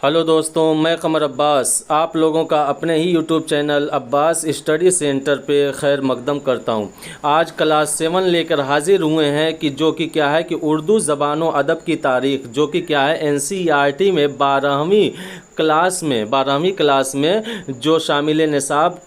Hello दोस्तों, मैं कमर अब्बास आप लोगों का अपने ही YouTube channel Abbas study centre पे खैर मकदम करता हूँ। आज क्लास 7 लेकर हाजिर हुए हैं कि जो कि क्या है कि उर्दू ज़बान व अदब की तारीख़ जो कि क्या है एनसीईआरटी में 12वीं क्लास में जो शामिल निसाब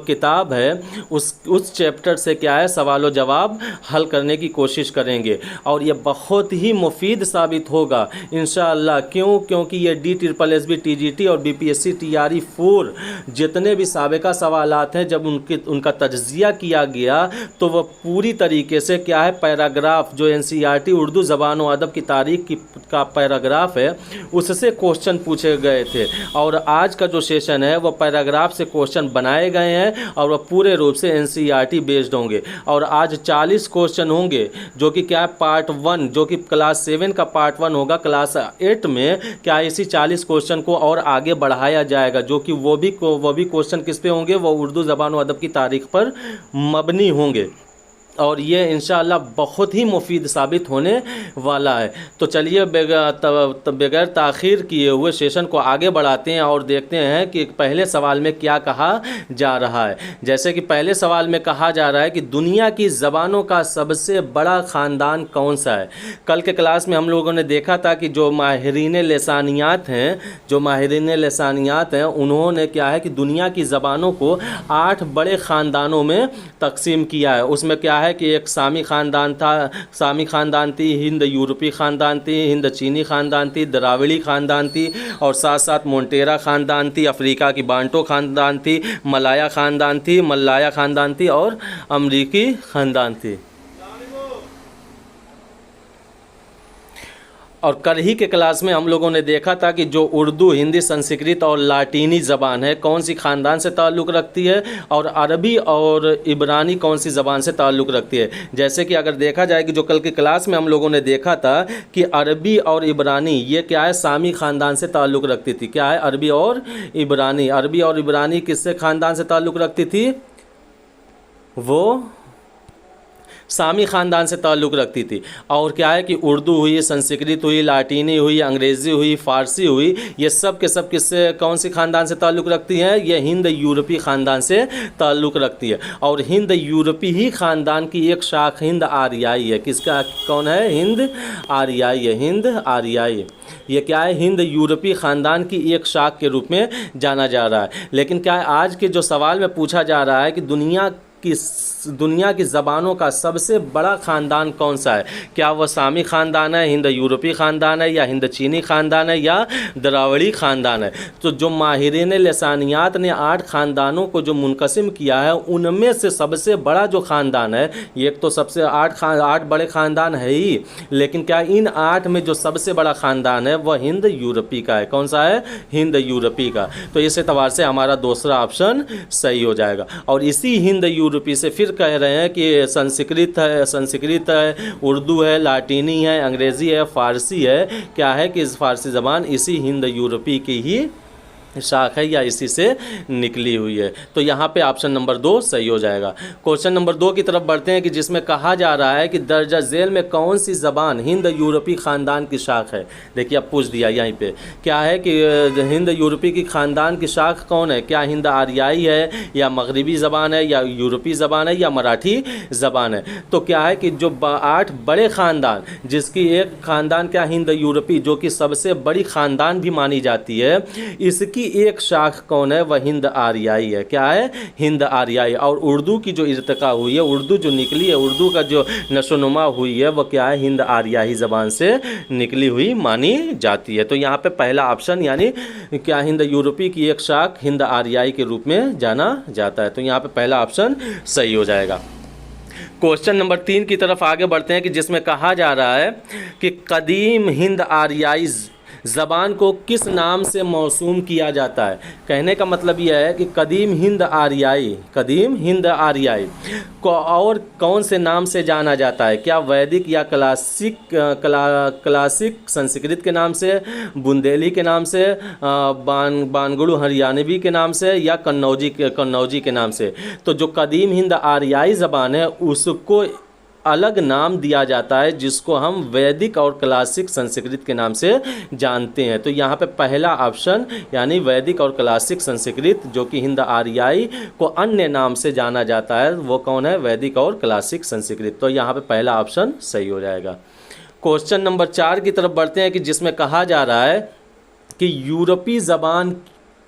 किताब है उस चैप्टर से क्या है सवाल व जवाब हल करने की कोशिश करेंगे और ये बहुत ही मुफीद साबित होगा इंशाअल्लाह। क्योंकि ये DSSB TGT और BPSC TRE 4 जितने भी साबिका सवालात हैं जब उनका तज्ज़िया किया गया तो वह पूरी तरीके से क्या है पैराग्राफ जो NCERT उर्दू ज़बान व अदब की तारीख़ का पैराग्राफ है उससे क्वेश्चन पूछे गए थे और आज का जो सेशन है वह पैराग्राफ से क्वेश्चन बनाए गए हैं और वह पूरे रूप से NCERT बेस्ड होंगे। और आज 40 क्वेश्चन होंगे जो कि क्या पार्ट 1 जो कि क्लास 7 का पार्ट 1 होगा। क्लास 8 में क्या इसी 40 क्वेश्चन को और आगे बढ़ाया जाएगा जो कि वो भी क्वेश्चन किस पे होंगे, वो उर्दू ज़बान व अदब की तारीख़ पर मबनी होंगे और ये इंशाअल्लाह बहुत ही मुफीद साबित होने वाला है। तो चलिए बगैर ताख़ीर किए हुए सेशन को आगे बढ़ाते हैं और देखते हैं कि पहले सवाल में क्या कहा जा रहा है। जैसे कि पहले सवाल में कहा जा रहा है कि दुनिया की ज़बानों का सबसे बड़ा ख़ानदान कौन सा है। कल के क्लास में हम लोगों ने देखा था कि जो माहिरीन लसानियात हैं उन्होंने क्या है कि दुनिया की ज़बानों को 8 बड़े ख़ानदानों में तकसीम किया है। उसमें क्या है कि एक सामी ख़ानदान थी, हिंद यूरोपी ख़ानदान थी, हिंद चीनी ख़ानदान थी, द्राविड़ी ख़ानदान थी और साथ साथ मोन्टेरा ख़ानदान थी, अफ्रीका की बांटो ख़ानदान थी, मलाया ख़ानदान थी और अमरीकी ख़ानदान थी। और कल ही के क्लास में हम लोगों ने देखा था कि जो उर्दू, हिंदी, संस्कृत और लातीनी ज़बान है कौन सी ख़ानदान से ताल्लुक़ रखती है और अरबी और इब्रानी कौन सी ज़बान से ताल्लुक़ रखती है। जैसे कि अगर देखा जाए कि जो कल की क्लास में हम लोगों ने देखा था कि अरबी और इब्रानी ये क्या है सामी ख़ानदान से ताल्लुक़ रखती थी। क्या है अरबी और इब्रानी किससे ख़ानदान से ताल्लुक़ रखती थी, वो सामी ख़ानदान से ताल्लुक़ रखती थी। और क्या है कि उर्दू हुई, संस्कृत हुई, लातीनी हुई, अंग्रेज़ी हुई, फ़ारसी हुई, ये सब के सब किससे कौन सी ख़ानदान से ताल्लुक़ रखती हैं, ये हिंद यूरोपी ख़ानदान से ताल्लुक़ रखती है। और हिंद यूरोपी ही ख़ानदान की एक शाख हिंद आर्याई है। किसका कौन है, हिंद आर्याई। ये क्या है हिंद यूरोपी ख़ानदान की एक शाख के रूप में जाना जा रहा है। लेकिन क्या है आज के जो सवाल में पूछा जा रहा है कि दुनिया की ज़बानों का सबसे बड़ा ख़ानदान कौन सा है। क्या वह सामी ख़ानदान है, हिंद यूरोपी ख़ानदान है, या हिंद चीनी ख़ानदान है, या द्राविड़ी ख़ानदान है। तो जो माहिरीन लसानियात ने 8 ख़ानदानों को जो मुनक़सिम किया है उनमें से सबसे बड़ा जो ख़ानदान है, एक तो सबसे 8 बड़े ख़ानदान है ही, लेकिन क्या इन 8 में जो सबसे बड़ा ख़ानदान है वह हिंद यूरोपी का है। कौन सा है, हिंद यूरोपी का। तो इस एतबार से हमारा दूसरा ऑप्शन सही हो जाएगा। और इसी हिंद यूरोपी से फिर कह रहे हैं कि संस्कृत है, उर्दू है, लातीनी है, अंग्रेज़ी है, फ़ारसी है। क्या है कि इस फ़ारसी ज़बान इसी हिंद यूरोपी की ही शाख है या इसी से निकली हुई है। तो यहाँ पे ऑप्शन नंबर 2 सही हो जाएगा। क्वेश्चन नंबर 2 की तरफ बढ़ते हैं कि जिसमें कहा जा रहा है कि दर्जा झेल में कौन सी ज़बान हिंद यूरोपी ख़ानदान की शाख है। देखिए अब पूछ दिया यहीं पे क्या है कि हिंद यूरोपी की ख़ानदान की शाख कौन है। क्या हिंद आर्याई है, या मगरिबी ज़बान है, या यूरोपी ज़बान है, या मराठी ज़बान है। तो क्या है कि जो 8 बड़े ख़ानदान जिसकी एक ख़ानदान क्या हिंद यूरोपी जो कि सबसे बड़ी ख़ानदान भी मानी जाती है, इसकी एक शाख कौन है, वह हिंद आर्याई है। क्या है, हिंद आर्याई। और उर्दू की जो इर्तिका हुई है, उर्दू जो निकली है, उर्दू का जो नशोनुमा हुई है वह क्या है, हिंद आर्याई ज़बान से निकली हुई मानी जाती है। तो यहाँ पे पहला ऑप्शन यानी क्या हिंद यूरोपी की एक शाख हिंद आर्याई के रूप में जाना जाता है। तो यहाँ पे पहला ऑप्शन सही हो जाएगा। क्वेश्चन नंबर 3 की तरफ आगे बढ़ते हैं कि जिसमें कहा जा रहा है कि कदीम हिंद आर्याई ज़बान को किस नाम से मौसूम किया जाता है। कहने का मतलब यह है कि कदीम हिंद आर्याई को और कौन से नाम से जाना जाता है। क्या वैदिक या क्लासिक संस्कृत के नाम से, बुंदेली के नाम से, बानगुड़ू हरियाणवी के नाम से, या कन्नौजी के नाम से। तो जो कदीम हिंद आर्याई ज़बान है उसको अलग नाम दिया जाता है जिसको हम वैदिक और क्लासिक संस्कृत के नाम से जानते हैं। तो यहाँ पे पहला ऑप्शन यानी वैदिक और क्लासिक संस्कृत जो कि हिंद आर्याई को अन्य नाम से जाना जाता है वो कौन है? वैदिक और क्लासिक संस्कृत। तो यहाँ पे पहला ऑप्शन सही हो जाएगा। क्वेश्चन नंबर 4 की तरफ बढ़ते हैं कि जिसमें कहा जा रहा है कि यूरोपीय ज़बान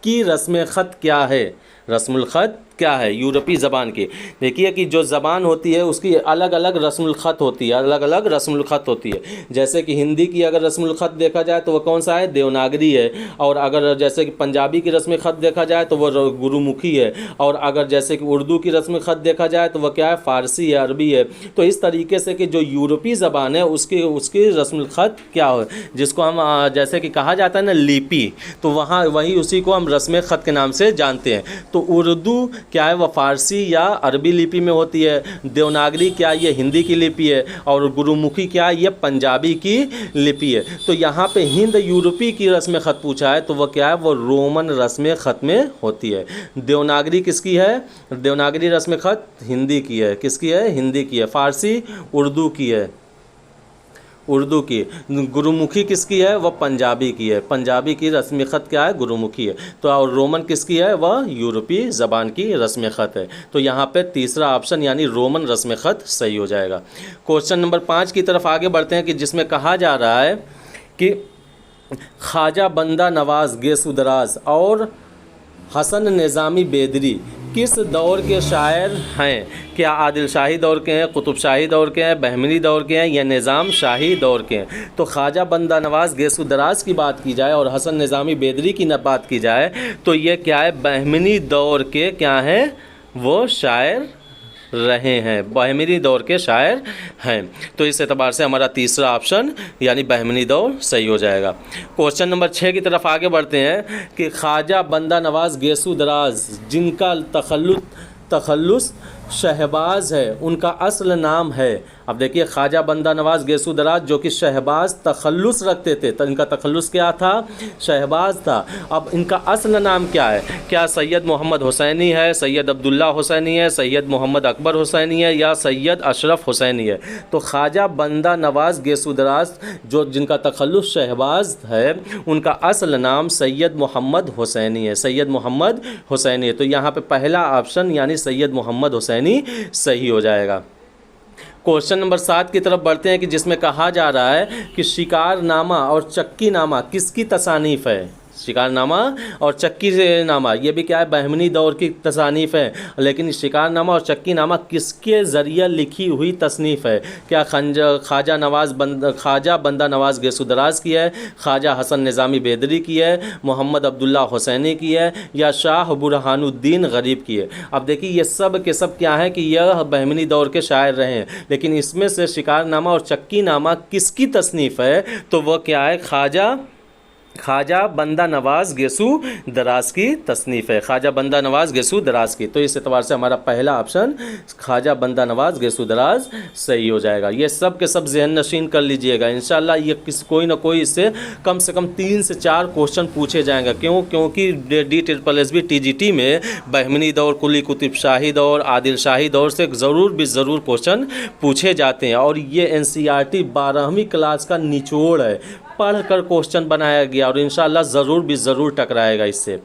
की रस्म ख़त क्या है? रस्मुल ख़त क्या है यूरोपीय ज़बान की? देखिए कि जो ज़बान होती है उसकी अलग अलग रस्मुल ख़त होती है, अलग अलग रस्मुल ख़त होती है। जैसे कि हिंदी की अगर रस्मुल ख़त देखा जाए तो वह कौन सा है? देवनागरी है। और अगर जैसे कि पंजाबी की रस्म ख़त देखा जाए तो वह गुरुमुखी है। और अगर जैसे कि उर्दू की रस्म ख़त देखा जाए तो वह क्या है? फ़ारसी है, अरबी है। तो इस तरीके से कि जो यूरोपीय ज़बान है उसकी रस्मुल ख़त क्या हो, जिसको हम जैसे कि कहा जाता है ना लिपि, तो वहाँ वही उसी को हम रस्म ख़त के नाम से जानते हैं। तो उर्दू क्या है? वह फ़ारसी या अरबी लिपि में होती है। देवनागरी क्या? ये हिंदी की लिपि है। और गुरुमुखी क्या? ये पंजाबी की लिपि है। तो यहाँ पे हिंद यूरोपी की रस्म ख़त पूछा है तो वह क्या है? वो रोमन रस्म ख़त में होती है। देवनागरी किसकी है? देवनागरी रस्म ख़त हिंदी की है। किसकी है? हिंदी की है। फ़ारसी उर्दू की है, उर्दू की। गुरुमुखी किसकी है? वह पंजाबी की है। पंजाबी की रस्म ख़त क्या है? गुरुमुखी है। तो और रोमन किसकी है? वह यूरोपीय ज़बान की रस्म ख़त है। तो यहाँ पे तीसरा ऑप्शन यानी रोमन रस्म ख़त सही हो जाएगा। क्वेश्चन नंबर 5 की तरफ आगे बढ़ते हैं कि जिसमें कहा जा रहा है कि ख्वाजा बंदा नवाज़ गेसुदराज और हसन निज़ामी बेदरी किस दौर के शायर हैं? क्या आदिल शाही दौर के हैं, कुतुब शाही दौर के हैं, बहमनी दौर के हैं या निज़ाम शाही दौर के हैं? तो ख्वाजा बंदा नवाज़ गेसुदराज की बात की जाए और हसन निज़ामी बेदरी की बात की जाए तो ये क्या है? बहमनी दौर के क्या हैं? वो शायर रहे हैं, बहमनी दौर के शायर हैं। तो इस एतबार से हमारा तीसरा ऑप्शन यानी बहमनी दौर सही हो जाएगा। क्वेश्चन नंबर 6 की तरफ आगे बढ़ते हैं कि ख्वाजा बंदा नवाज़ गेसुदराज जिनका तखल्लुस शहबाज है उनका असल नाम है? अब देखिए ख्वाजा बंदा नवाज़ गेसुदराज जो कि शहबाज तखल्लुस रखते थे, तो इनका तखल्लुस क्या था? शहबाज था। अब इनका असल नाम क्या है? क्या सैयद मोहम्मद हुसैनी है, सैयद अब्दुल्ला हुसैनी है, सैयद मोहम्मद अकबर हुसैनी है या सैयद अशरफ हुसैनी है? तो ख्वाजा बंदा नवाज़ गेसुदराज जो जिनका तखल्लुस शहबाज है उनका असल नाम सैयद मोहम्मद हुसैनी है, सैयद मोहम्मद हुसैनी है। तो यहाँ पे पहला ऑप्शन यानी सैयद मोहम्मद हुसैनी सही हो जाएगा। क्वेश्चन नंबर 7 की तरफ बढ़ते हैं कि जिसमें कहा जा रहा है कि शिकारनामा और चक्कीनामा किसकी तसानीफ़ है? शिकारनामा और चक्की नामा ये भी क्या है? बहमनी दौर की तसानीफ़ है। लेकिन शिकारनामा और चक्कीनामा किसके ज़रिए लिखी हुई तसनीफ़ है? क्या ख्वाजा बंदा नवाज़ गेसुदराज की है, ख्वाजा हसन निज़ामी बेदरी की है, मोहम्मद अब्दुल्ला हुसैनी की है या शाह बुरहानुद्दीन गरीब की है? अब देखिए ये सब के सब क्या है कि यह बहमनी दौर के शायर रहे हैं, लेकिन इसमें से शिकारनामा और चक्कीनामा किसकी तसनीफ़ है? तो वह क्या है? ख्वाजा बंदा नवाज़ गेसुदराज की तसनीफ़ है, ख्वाजा बंदा नवाज़ गेसुदराज की। तो इस एतबार से हमारा पहला ऑप्शन ख्वाजा बंदा नवाज़ गेसुदराज सही हो जाएगा। ये सब के सब ज़हन नशीन कर लीजिएगा। इंशाल्लाह ये कोई ना कोई इससे कम से कम 3 से 4 क्वेश्चन पूछे जाएंगे। क्योंकि DSSB TGT में बहमनी दौर, कुली कुतुब शाही दौर, आदिल शाही दौर से ज़रूर क्वेश्चन पूछे जाते हैं। और ये NCERT 12वीं क्लास का निचोड़ है, पढ़कर क्वेश्चन बनाया गया और इंशाल्लाह ज़रूर टकराएगा इससे।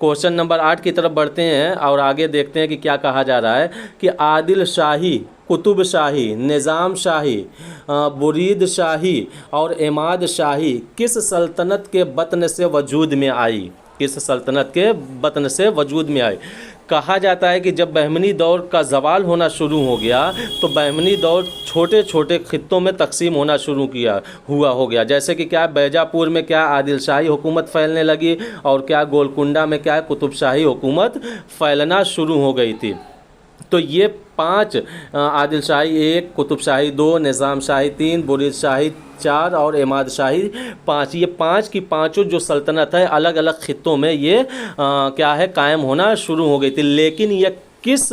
क्वेश्चन नंबर 8 की तरफ बढ़ते हैं और आगे देखते हैं कि क्या कहा जा रहा है कि आदिल शाही, कुतुब शाही, निज़ाम शाही, बुरीद शाही और इमाद शाही किस सल्तनत के बतन से वजूद में आई? किस सल्तनत के बतन से वजूद में आई? कहा जाता है कि जब बहमनी दौर का ज़वाल होना शुरू हो गया तो बहमनी दौर छोटे छोटे खित्तों में तकसीम होना शुरू हो गया। जैसे कि क्या बैजापुर में क्या आदिल शाही हुकूमत फैलने लगी और क्या गोलकुंडा में क्या कुतुब शाही हुकूमत फैलना शुरू हो गई थी। तो ये 5 आदिल शाही 1, कुतुब शाही 2, निज़ाम शाही 3, बुरीद शाही 4 और इमाद शाही 5, ये 5 की पाँचों जो सल्तनत है अलग अलग खित्तों में ये क्या है कायम होना शुरू हो गई थी। लेकिन ये किस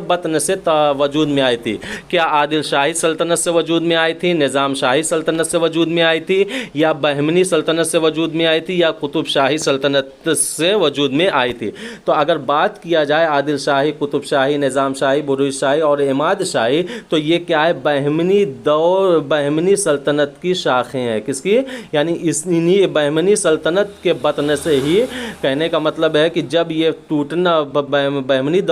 बतन से वजूद में आई थी? क्या आदिल शाही सल्तनत से वजूद में आई थी, निज़ाम शाही सल्तनत से वजूद में आई थी, या बहमनी सल्तनत से वजूद में आई थी, या कुतुब शाही सल्तनत से वजूद में आई थी? तो अगर बात किया जाए आदिल शाही, कुतुब शाही, निज़ाम शाही, बुरुज शाही और इमाद शाही, तो ये क्या है? बहमनी सल्तनत की शाखें हैं। किसकी? यानी इन्हीं बहमनी सल्तनत के बतन से ही, कहने का मतलब है कि जब ये टूटना, बहमनी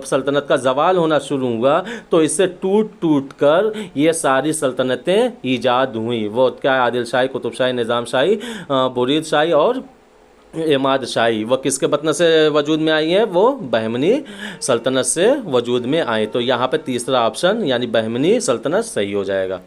सल्तनत का ज़वाल होना शुरू हुआ, तो इससे टूट कर ये सारी सल्तनतें ईजाद हुई। वो क्या है? आदिल शाही, कुतुब शाही, निज़ाम शाही, बुरीद शाही और इमाद शाही। वह किसके बतन से वजूद में आई है? वो बहमनी सल्तनत से वजूद में आई। तो यहाँ पे तीसरा ऑप्शन यानी बहमनी सल्तनत सही हो जाएगा।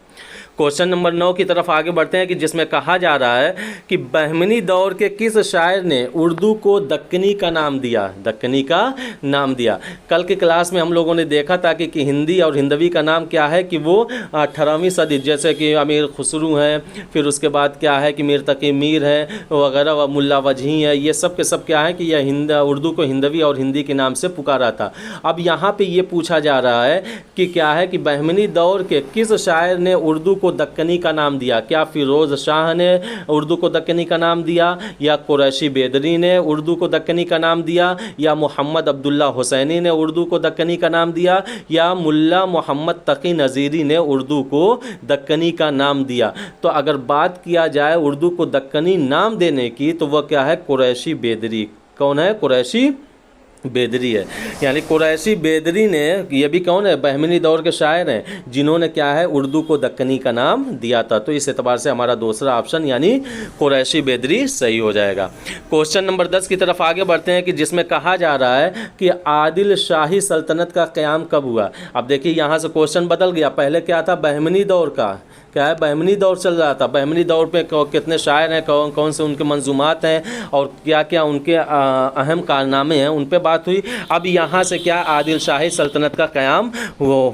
क्वेश्चन नंबर 9 की तरफ आगे बढ़ते हैं कि जिसमें कहा जा रहा है कि बहमनी दौर के किस शायर ने उर्दू को दक्कनी का नाम दिया? दक्कनी का नाम दिया। कल के क्लास में हम लोगों ने देखा था कि हिंदी और हिंदवी का नाम क्या है, कि वो 18वीं सदी, जैसे कि अमीर खुसरू हैं, फिर उसके बाद क्या है कि मीर तकी मीर है वगैरह, व मुल्ला वजही है, ये सब के सब क्या है कि यह उर्दू को हिंदवी और हिंदी के नाम से पुकारा था। अब यहाँ पे ये पूछा जा रहा है कि क्या है कि बहमनी दौर के किस शायर ने उर्दू को दक्कनी का नाम दिया? क्या फिरोज़ शाह ने उर्दू को दक्कनी का नाम दिया, या कुरैशी बेदरी ने उर्दू को दक्कनी का नाम दिया, या मोहम्मद अब्दुल्ला हुसैनी ने उर्दू को दक्कनी का नाम दिया, या मुल्ला मोहम्मद तकी नज़ीरी ने उर्दू को दक्कनी का नाम दिया? तो अगर बात किया जाए उर्दू को दक्कनी नाम देने की, तो वह क्या है? कुरैशी बेदरी। कौन है? कुरैशी बेदरी है। यानी कुरैशी बेदरी ने, ये भी कौन है? बहमनी दौर के शायर हैं, जिन्होंने क्या है? उर्दू को दक्कनी का नाम दिया था। तो इस एतबार से हमारा दूसरा ऑप्शन यानी कुरैशी बेदरी सही हो जाएगा। क्वेश्चन नंबर 10 की तरफ आगे बढ़ते हैं कि जिसमें कहा जा रहा है कि आदिल शाही सल्तनत का क़याम कब हुआ? अब देखिए यहाँ से क्वेश्चन बदल गया। पहले क्या था? बहमनी दौर का क्या है? बहमनी दौर चल रहा था। बहमनी दौर पे कितने शायर हैं, कौन कौन से उनके मंजूमात हैं और क्या क्या उनके अहम कारनामे हैं, उन पे बात हुई। अब यहाँ से क्या? आदिल शाही सल्तनत का क़याम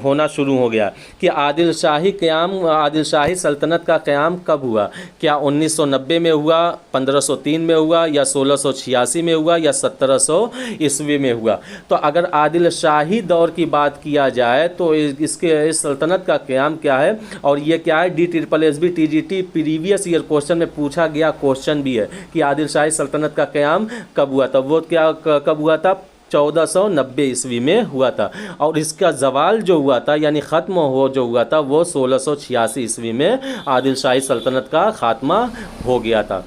होना शुरू हो गया कि आदिल शाही सल्तनत का क़याम कब हुआ? क्या 1990 में हुआ, 1503 में हुआ, या 1686 में हुआ, या 1700 ईस्वी में हुआ? तो अगर आदिल शाही दौर की बात किया जाए तो इस सल्तनत का क़याम क्या है, और ये क्या है? DSSB TGT previous year question में पूछा गया क्वेश्चन भी है कि आदिल शाही सल्तनत का क़याम कब हुआ था? वो क्या कब हुआ था? 1490 ईस्वी में हुआ था। और इसका ज़वाल जो हुआ था यानी ख़त्म जो हुआ था वो 1686 ईस्वी में आदिल शाही सल्तनत का ख़ात्मा हो गया था।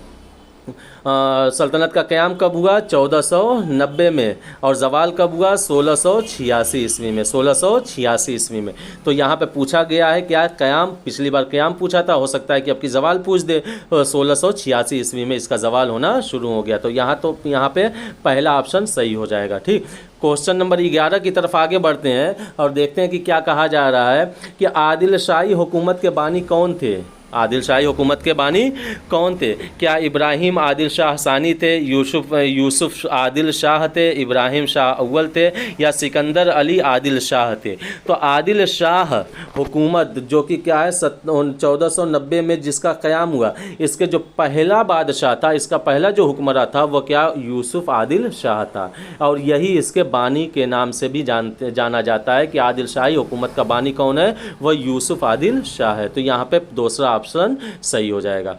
सल्तनत का क़याम कब हुआ? 1490 में, और ज़वाल कब हुआ? 1686 ईस्वी में। 1686 ईस्वी में। तो यहाँ पे पूछा गया है क्या? क़याम। पिछली बार क़याम पूछा था, हो सकता है कि अब की ज़वाल पूछ दे। 1686 ईस्वी में इसका ज़वाल होना शुरू हो गया। तो यहाँ पे पहला ऑप्शन सही हो जाएगा। ठीक। क्वेश्चन नंबर 11 की तरफ आगे बढ़ते हैं और देखते हैं कि क्या कहा जा रहा है कि आदिल शाही हुकूमत के बानी कौन थे? आदिल शाही हुकूमत के बानी कौन थे? क्या इब्राहिम आदिल शाह सानी थे, यूसुफ आदिल शाह थे, इब्राहिम शाह अव्वल थे, या सिकंदर अली आदिल शाह थे? तो आदिल शाह हुकूमत जो कि क्या है 1490 में जिसका क़याम हुआ, इसके जो पहला बादशाह था, इसका पहला जो हुक्मरान था वो क्या? यूसुफ आदिल शाह था। और यही इसके बानी के नाम से भी जाना जाता है कि आदिल शाही हुकूमत का बानी कौन है? वह यूसुफ आदिल शाह है। तो यहाँ पे दूसरा ऑप्शन सही हो जाएगा।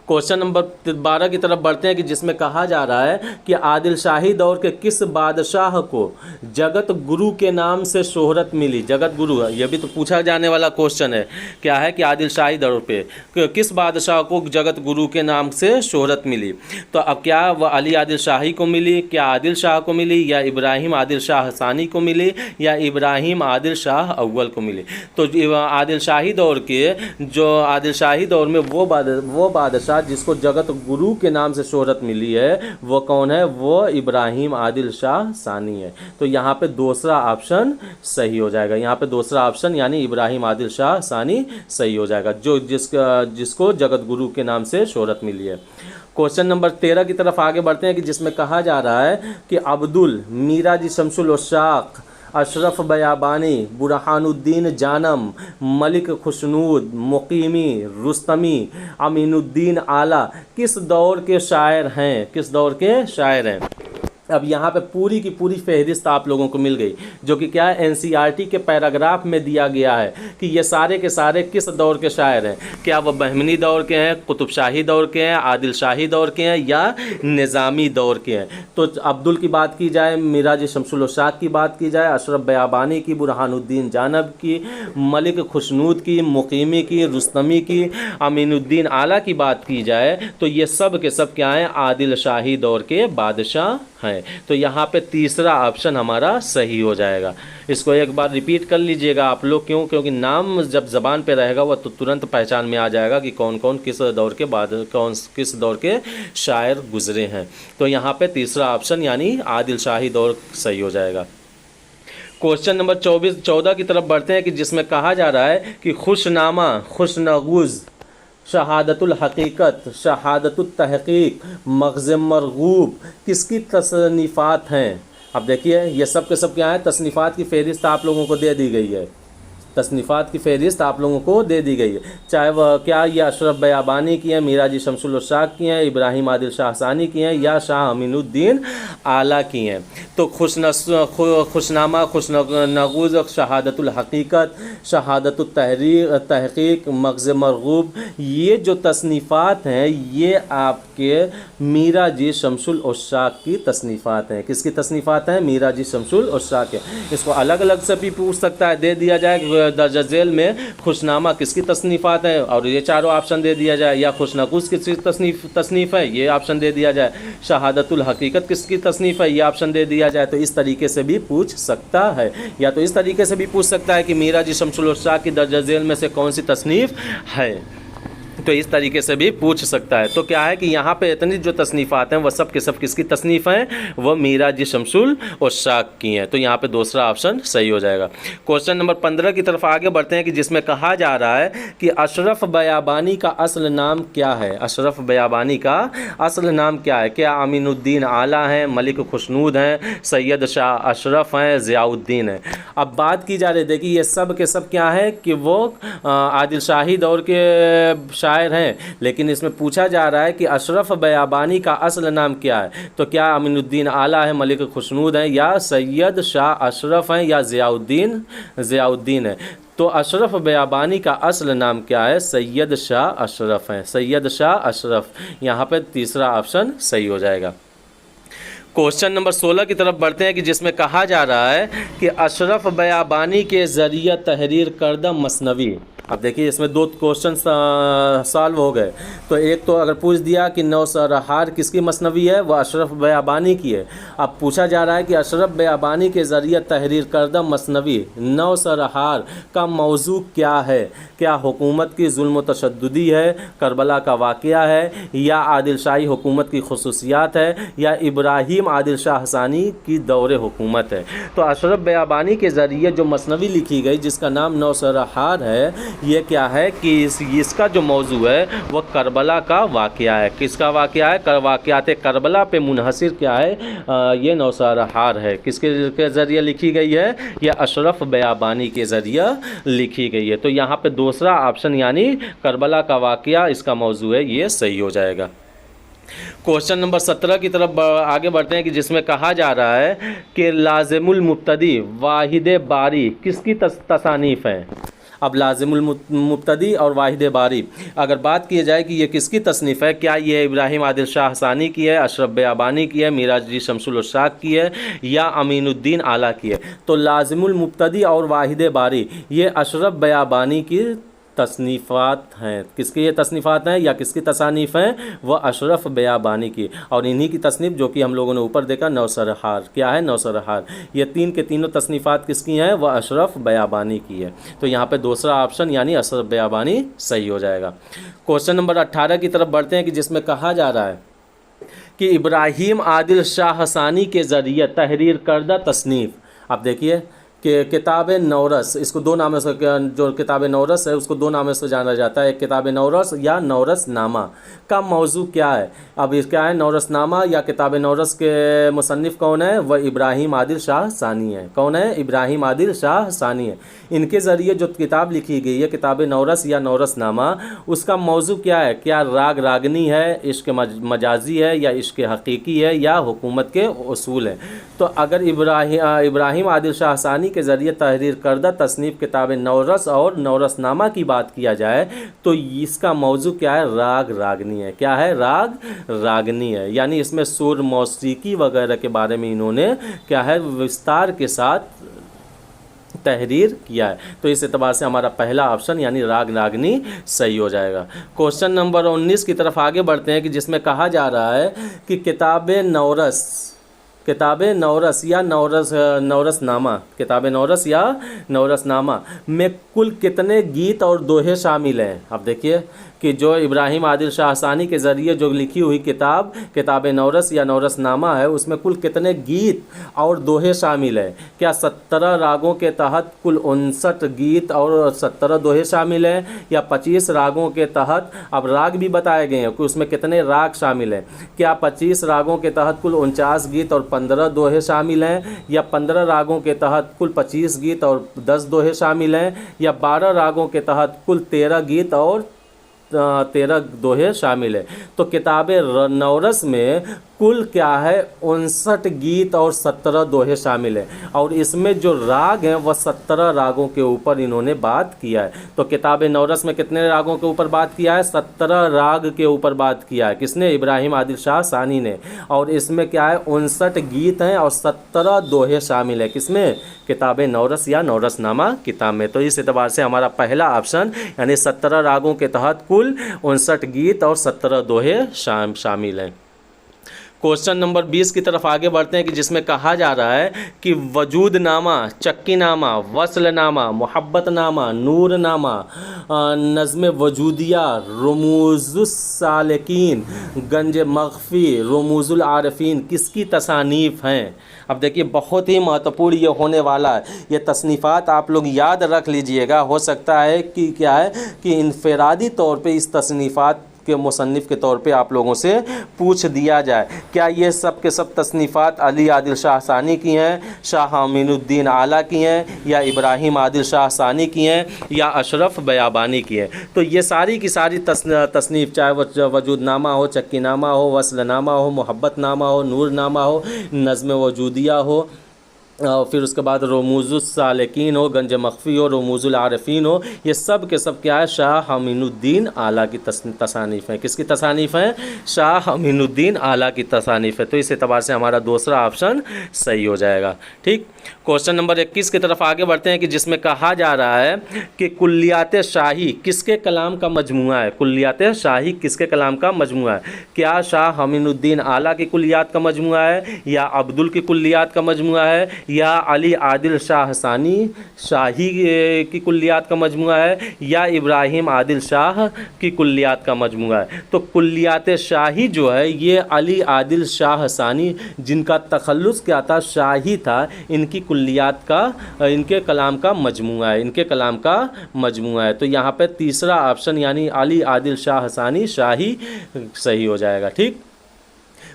क्वेश्चन नंबर 12 की तरफ बढ़ते हैं कि जिसमें कहा जा रहा है कि आदिल शाही दौर के किस बादशाह को जगत गुरु के नाम से शोहरत मिली? जगत गुरु, यह भी तो पूछा जाने वाला क्वेश्चन है। क्या है कि आदिल शाही दौर पे किस बादशाह को जगत गुरु के नाम से शोहरत मिली? तो अब क्या वह अली आदिल शाही को मिली, क्या आदिल शाह को मिली, या इब्राहिम आदिल शाह सानी को मिली, या इब्राहिम आदिल शाह अव्वल को मिली? तो आदिल शाही दौर में वो बादशाह जिसको जगत गुरु के नाम से शोहरत मिली है वो कौन है? वो इब्राहिम आदिल शाह सानी है। तो यहाँ पे दूसरा ऑप्शन सही हो जाएगा। यहाँ पे दूसरा ऑप्शन यानी इब्राहिम आदिल शाह सानी सही हो जाएगा, जो जिसको जगत गुरु के नाम से शोहरत मिली है। क्वेश्चन नंबर 13 की तरफ आगे बढ़ते हैं कि जिसमें कहा जा रहा है कि अब्दुल मिराजी शमसुल उशाक, अशरफ बयाबानी, बुरहानुद्दीन जानम, मलिक खुशनूद, मुकीमी, रुस्तमी, अमीनुद्दीन आला किस दौर के शायर हैं? किस दौर के शायर हैं? अब यहाँ पे पूरी की पूरी फहरिस्त आप लोगों को मिल गई, जो कि क्या है एनसीईआरटी के पैराग्राफ में दिया गया है कि ये सारे के सारे किस दौर के शायर हैं। क्या वह बहमनी दौर के हैं, कुतुब शाही दौर के हैं, आदिल शाही दौर के हैं, या निज़ामी दौर के हैं। तो अब्दुल की बात की जाए, मिराज शमसुल उशाक की बात की जाए, अशरफ बयाबानी की, बुरहानुद्दीन जानब की, मलिक खुशनूद की, मुकीमी की, रुस्तमी की, अमीनुद्दीन आला की बात की जाए, तो ये सब के सब क्या हैं, आदिल शाही दौर के बादशाह हैं। तो यहाँ पे तीसरा ऑप्शन हमारा सही हो जाएगा। इसको एक बार रिपीट कर लीजिएगा आप लोग, क्यों? क्योंकि नाम जब ज़बान पे रहेगा वह तो तुरंत पहचान में आ जाएगा कि कौन कौन किस दौर के बाद किस दौर के शायर गुजरे हैं। तो यहाँ पे तीसरा ऑप्शन यानी आदिल शाही दौर सही हो जाएगा। क्वेश्चन नंबर 14 की तरफ बढ़ते हैं कि जिसमें कहा जा रहा है कि खुशनामा, खुशनगुज़, शहादतुल हकीकत, शहादतुल तहकीक, मग़ज़ मरगूब किसकी तसनीफ़ात हैं। अब देखिए ये सब के सब क्या है, तसनीफ़ात की फ़हरिस्त आप लोगों को दे दी गई है। तसनीफ़ात की फ़हरिस्त आप लोगों को दे दी गई है, चाहे वह क्या ये अशरफ बयाबानी की हैं, मीराजी शमसुल उशाक की हैं, इब्राहिम आदिल शाहसानी की हैं, या शाह अमीनुद्दीन आला की हैं। तो खुशनामा, खुशनगुज़, शहादतुल हकीकत, शहादतुल तहकीक, मग़ज़ मरगूब, ये जो तसनीफ़ात हैं ये आपके मीराजी शमसुल उशाक की तसनीफ़ात हैं। किसकी तसनीफ़ात हैं? मीराजी शमसुल उशाक के। इसको अलग अलग से भी पूछ सकता है, दे दिया जाए कि दर्ज झेल में खुशनामा किसकी तसनीफ़ात है, और ये चारों ऑप्शन दे दिया जाए, या खुशनगुज़ किसकी तसनीफ़ है, ये ऑप्शन दे दिया जाए, शहादतुल हकीकत किसकी तसनीफ़ है, ये ऑप्शन दे दिया जाए। तो इस तरीके से भी पूछ सकता है, या तो इस तरीके से भी पूछ सकता है कि मीराजी शमसुल उशाक की दर्ज झेल में से कौन सी तसनीफ़ है। तो इस तरीके से भी पूछ सकता है। तो क्या है कि यहाँ पे इतनी जो तसनीफ़ात हैं वह सब के सब किसकी तसनीफ़ हैं, वह मीराजी शमसुल उशाक की हैं। तो यहाँ पे दूसरा ऑप्शन सही हो जाएगा। क्वेश्चन नंबर 15 की तरफ आगे बढ़ते हैं कि जिसमें कहा जा रहा है कि अशरफ बयाबानी का असल नाम क्या है। अशरफ बयाबानी का असल नाम क्या है? क्या अमीनुद्दीन आला हैं, मलिक खुशनूद हैं, सैयद शाह अशरफ हैं, ज़ियाउद्दीन हैं। अब बात की जा रही है, देखिए ये सब के सब क्या है कि वो आदिल शाही दौर के शायर हैं, लेकिन इसमें पूछा जा रहा है कि अशरफ बयाबानी का असल नाम क्या है। तो क्या अमीनुद्दीन आला है, मलिक खुशनूद हैं, या सैयद शाह अशरफ हैं, या ज़ियाउद्दीन है। तो अशरफ बयाबानी का असल नाम क्या है? सैयद शाह अशरफ हैं, सैयद शाह अशरफ। यहाँ पर तीसरा ऑप्शन सही हो जाएगा। क्वेश्चन नंबर 16 की तरफ बढ़ते हैं कि जिसमें कहा जा रहा है कि अशरफ बयाबानी के ज़रिए तहरीर करदा मसनवी। अब देखिए इसमें दो क्वेश्चन सॉल्व हो गए। तो एक तो अगर पूछ दिया कि नौसरहार किसकी मसनवी है, वह अशरफ बयाबानी की है। अब पूछा जा रहा है कि अशरफ बयाबानी के ज़रिए तहरीर करदा मसनवी नौसरहार का मौजू क्या है? क्या हुकूमत की जुल्म व तशद्दुदी है, करबला का वाक़या है, या आदिल शाही हुकूमत की खसूसियात है, या इब्राहिम आदिल शाह हसानी की दौर हुकूमत है। तो अशरफ बयाबानी के ज़रिए जो मसनवी लिखी गई जिसका नाम नौसरहार है, ये क्या है कि इसका जो मौजू है वह करबला का वाक़या है। किसका वाक़या है? वाक़यात करबला पे मुनहसिर क्या है, ये नौसरहार है। किसके ज़रिए लिखी गई है? ये अशरफ बयाबानी के ज़रिए लिखी गई है। तो यहाँ पे दूसरा ऑप्शन यानी करबला का वाक़या इसका मौजू है, ये सही हो जाएगा। क्वेश्चन नंबर 17 की तरफ आगे बढ़ते हैं कि जिसमें कहा जा रहा है कि लाज़िमुल मुब्तदी वाहिद बारी किसकी तसानीफ़ है। अब लाज़िमुल मुब्तदी और वाहिद बारी अगर बात की जाए कि ये किसकी तसनीफ़ है, क्या ये इब्राहिम आदिल शाह हसानी की है, अशरफ बयाबानी की है, मिराजी शमसुल उशाक की है, या अमीनुद्दीन आला की है। तो लाज़िमुल मुब्तदी और वाहिद बारी ये अशरफ बयाबानी की तसनीफ़ात हैं। किसकी ये तसनीफ़ात हैं या किसकी तसानीफ़ हैं? वह अशरफ बयाबानी की। और इन्हीं की तसनीफ़ जो कि हम लोगों ने ऊपर देखा नौसरहार, क्या है? नौसरहार। ये तीन के तीनों तसनीफ़ात किसकी हैं? वह अशरफ बयाबानी की है। तो यहाँ पे दूसरा ऑप्शन यानी अशरफ बयाबानी सही हो जाएगा। क्वेश्चन नंबर 18 की तरफ बढ़ते हैं कि जिसमें कहा जा रहा है कि इब्राहिम आदिल शाह हसानी के ज़रिए तहरीर करदा तसनीफ़। अब देखिए कि किताब नौरस, इसको दो नामों से, जो किताब नौरस है उसको दो नामों से जाना जाता है, एक किताब नौरस या नौरसनामा का मौजू क्या है। अब इस क्या है, नौरसनामा या किताब नौरस के मुसन्निफ़ कौन है, वह इब्राहिम आदिल शाह सानी है। कौन है, इब्राहिम आदिल शाह सानी है। इनके ज़रिए जो किताब लिखी गई है किताब नौरस या नौरसनामा, उसका मौजू क्या है, क्या राग रागनी है, इश्क मजाजी है, या इश्क हकीकी है, या हुकूमत के उसूल हैं। तो अगर इब्राहिम आदिल शाह सानी के ज़रिए तहरीर करदा तसनीफ़ किताब नौरस और नौरसनामा की बात किया जाए तो इसका मौजू क्या है, राग रागनी है। क्या है, राग रागनी है। यानी इसमें सुर, मौसीकी वगैरह के बारे में इन्होंने क्या है, विस्तार के साथ तहरीर किया है। तो इस एतबार से हमारा पहला ऑप्शन यानी राग रागनी सही हो जाएगा। क्वेश्चन नंबर 19 की तरफ आगे बढ़ते हैं कि जिसमें कहा जा रहा है कि किताब नौरस या नौरसनामा, किताब नौरस या नौरसनामा में कुल कितने गीत और दोहे शामिल हैं। अब देखिए कि जो इब्राहिम आदिल शाह सानी के ज़रिए जो लिखी हुई किताब नौरस या नौरसनामा है उसमें कुल कितने गीत और दोहे शामिल है। क्या 17 रागों के तहत कुल 59 गीत और 17 दोहे शामिल हैं, या 25 रागों के तहत, अब राग भी बताए गए हैं कि उसमें कितने राग शामिल हैं। क्या 25 रागों के तहत कुल 49 गीत और 15 दोहे शामिल हैं, या 15 रागों के तहत कुल 25 गीत और 10 दोहे शामिल हैं, या 12 रागों के तहत कुल 13 गीत और 13 दोहे शामिल है। तो किताब नौरस में कुल क्या है, 59 गीत और 17 दोहे शामिल हैं, और इसमें जो राग हैं वह 17 रागों के ऊपर इन्होंने बात किया है। तो किताब नौरस में कितने रागों के ऊपर बात किया है, 17 राग के ऊपर बात किया है। किसने, इब्राहिम आदिल शाह सानी ने। और इसमें क्या है, 59 गीत हैं और 17 दोहे शामिल है। किसमें, किताब नौरस या नौरसनामा किताब में। तो इस एतबार से हमारा पहला ऑप्शन यानी 17 रागों के तहत कुल 59 गीत और 17 दोहे शामिल हैं। क्वेश्चन नंबर 20 की तरफ आगे बढ़ते हैं कि जिसमें कहा जा रहा है कि वजूदनामा, चक्कीनामा, वसलनामा, मोहब्बतनामा, नूरनामा, नज़्म वजूदिया, रमूज़ुस सालिकीन, गंज मख्फ़ी, रमूज़ुल आरिफ़ीन किसकी तसानीफ़ हैं। अब देखिए बहुत ही महत्वपूर्ण ये होने वाला है। ये तसनीफ़ात आप लोग याद रख लीजिएगा। हो सकता है कि क्या है कि इनफरादी तौर पे इस तसनीफ़ात के मुसन्निफ़ के तौर पे आप लोगों से पूछ दिया जाए, क्या ये सब के सब तसनीफ़ात अली आदिल शाह सानी की हैं, शाह अमीनुद्दीन आला की हैं, या इब्राहिम आदिल शाह सानी की हैं, या अशरफ बयाबानी की हैं। तो ये सारी की सारी तसनीफ़, चाहे वो वजूदनामा हो, चक्कीनामा हो, वसलनामा हो, मोहब्बतनामा हो, नूरनामा हो, नज़्म वजूदिया हो, फिर उसके बाद रमूज़ुस सालिकीन हो, गंज मख्फ़ी हो, रमूज़ुल आरिफ़ीन हो, ये सब के सब क्या है, शाह अमीनुद्दीन आला की तसानीफ़ हैं। किसकी तसानीफ़ हैं, शाह अमीनुद्दीन आला की तसानीफ़ है। तो इस एतबार से हमारा दूसरा ऑप्शन सही हो जाएगा। ठीक, क्वेश्चन नंबर 21 की तरफ आगे बढ़ते हैं कि जिसमें कहा जा रहा है कि कुल्लियात शाही किसके कलाम का मजमूआ है। कुल्लियात शाही किसके कलाम का मजमूआ है। क्या शाह अमीनुद्दीन आला की कुल्लियात का मजमूआ है, या अब्दुल की कुल्लियात का मजमूआ है, या अली आदिल शाह सानी शाही की कुल्लियात का मजमूआ है, या इब्राहिम आदिल शाह की कुल्लियात का मजमूआ है। तो कुल्लियात शाही जो है ये अली आदिल शाह सानी, जिनका तखल्लुस क्या था, शाही था, इनकी कुल्लियात का, इनके कलाम का मजमूआ है, इनके कलाम का मजमूआ है। तो यहाँ पे तीसरा ऑप्शन यानी अली आदिल शाह सानी शाही सही हो जाएगा। ठीक,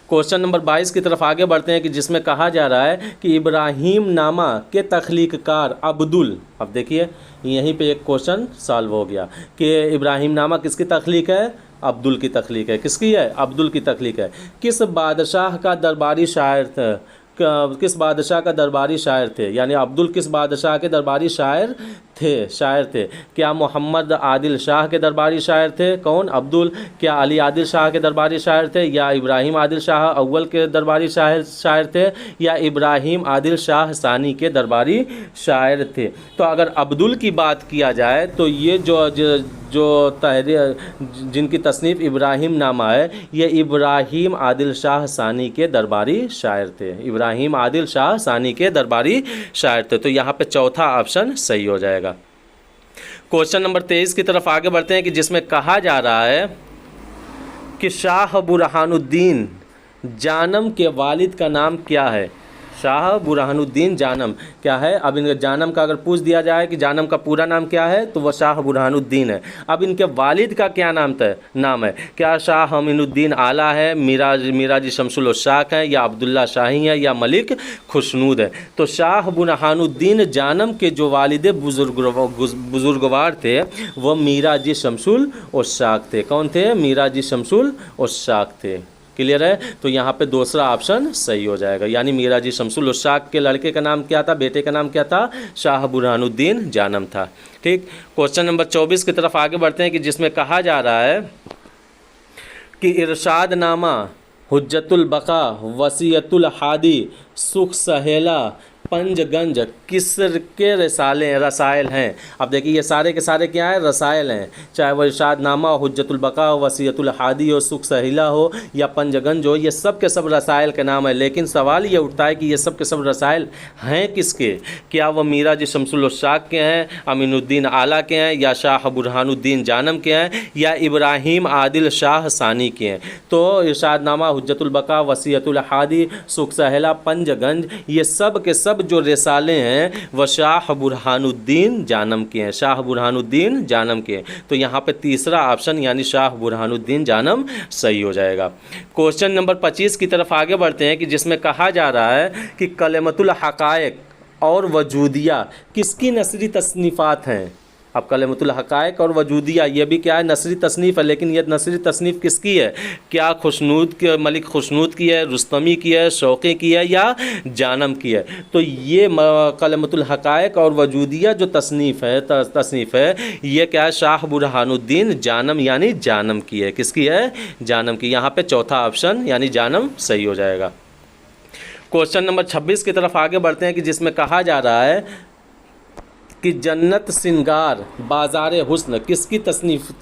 क्वेश्चन नंबर 22 की तरफ आगे बढ़ते हैं कि जिसमें कहा जा रहा है कि इब्राहिम नामा के तख्लीक़कार अब्दुल। अब देखिए यहीं पे एक क्वेश्चन सॉल्व हो गया कि इब्राहिम नामा किसकी तख्लीक़ है, अब्दुल की तख्लीक़ है। किसकी है, अब्दुल की तख्लीक़ है। किस बादशाह का दरबारी शायर था, किस बादशाह का दरबारी शायर थे, यानी अब्दुल किस बादशाह के दरबारी शायर थे। क्या मोहम्मद आदिल शाह के दरबारी शायर थे, कौन, अब्दुल। क्या अली आदिल शाह के दरबारी शायर थे, या इब्राहिम आदिल शाह अव्वल के दरबारी शायर थे, या इब्राहिम आदिल शाह सानी के दरबारी शायर थे। तो अगर अब्दुल की बात किया जाए तो ये जो तहरीर जिनकी तसनीफ़ इब्राहिम नामा है, ये इब्राहिम आदिल शाह सानी के दरबारी शायर थे। इब्राहिम आदिल शाह सानी के दरबारी शायर थे। तो यहाँ पे चौथा ऑप्शन सही हो जाएगा। क्वेश्चन नंबर 23 की तरफ आगे बढ़ते हैं कि जिसमें कहा जा रहा है कि शाह बुरहानुद्दीन जानम के वालिद का नाम क्या है। शाह बुरहानुद्दीन जानम क्या है। अब इनके जानम का अगर पूछ दिया जाए कि जानम का पूरा नाम क्या है तो वह शाह बुरहानुद्दीन है। अब इनके वालिद का क्या नाम है, क्या शाह अमीनुद्दीन आला है, मिराजी शमसुल उशाक है, या अब्दुल्ला शाही है, या मलिक खुशनूद है। तो शाह बुरहानुद्दीन जानम के जो वालिद बुजुर्गवार थे वह मिराजी शमसुल उशाक थे। कौन थे? मिराजी शमसुल उशाक थे। क्लियर है? तो यहाँ पे दूसरा ऑप्शन सही हो जाएगा, यानी मिराजी शमसुल उशाक के लड़के का नाम क्या था, बेटे का नाम क्या था? शाह बुरहानुद्दीन जानम था। ठीक, क्वेश्चन नंबर 24 की तरफ आगे बढ़ते हैं कि जिसमें कहा जा रहा है कि इरशाद नामा, हुज्जतुल बका, वसीयतुल हादी, सुख सहेला, पंजगंज किसके रसायल हैं। अब देखिए ये सारे के सारे क्या है? रसायल हैं, चाहे वह इरशाद नामा, हुज्जतुल बका, वसीयतुल हादी हो, सुख सहेला हो, या पंजगंज हो, ये सब के सब रसायल के नाम है। लेकिन सवाल ये उठता है कि ये सब के सब रसायल हैं किसके? क्या वह मिराजी शमसुल उशाक के हैं, अमीनुद्दीन आला के हैं, या शाह बुरहानुद्दीन जानम के हैं, या इब्राहिम आदिल शाह सानी के हैं? तो इरशाद नामा, हुज्जतुल बका, वसीयतुल हादी, सुख सहेला, पंजगंज, ये सब के सब जो रिसाले हैं वह शाह बुरहानुद्दीन जानम के हैं, शाह बुरहानुद्दीन जानम के। तो यहाँ पे तीसरा ऑप्शन यानी शाह बुरहानुद्दीन जानम सही हो जाएगा। क्वेश्चन नंबर 25 की तरफ आगे बढ़ते हैं कि जिसमें कहा जा रहा है कि कलमतुल हकायक और वजूदिया किसकी नसरी तसनीफ़ात हैं। अब कलमतुल हकायक और वजूदिया ये भी क्या है? नसरी तसनीफ़ है। लेकिन ये नसरी तसनीफ़ किसकी है? क्या खुशनूद के, मलिक खुशनूद की है, रुस्तमी की है, शौक़ी की है, या जानम की है? तो ये कलमतुल हकायक और वजूदिया जो तसनीफ़ है ये क्या है? शाह बुरहानुद्दीन जानम यानी जानम की है। किसकी है? जानम की। यहाँ पे चौथा ऑप्शन यानी जानम सही हो जाएगा। क्वेश्चन नंबर 26 की तरफ आगे बढ़ते हैं कि जिसमें कहा जा रहा है कि जन्नत सिंगार बाज़ार हुस्न किसकी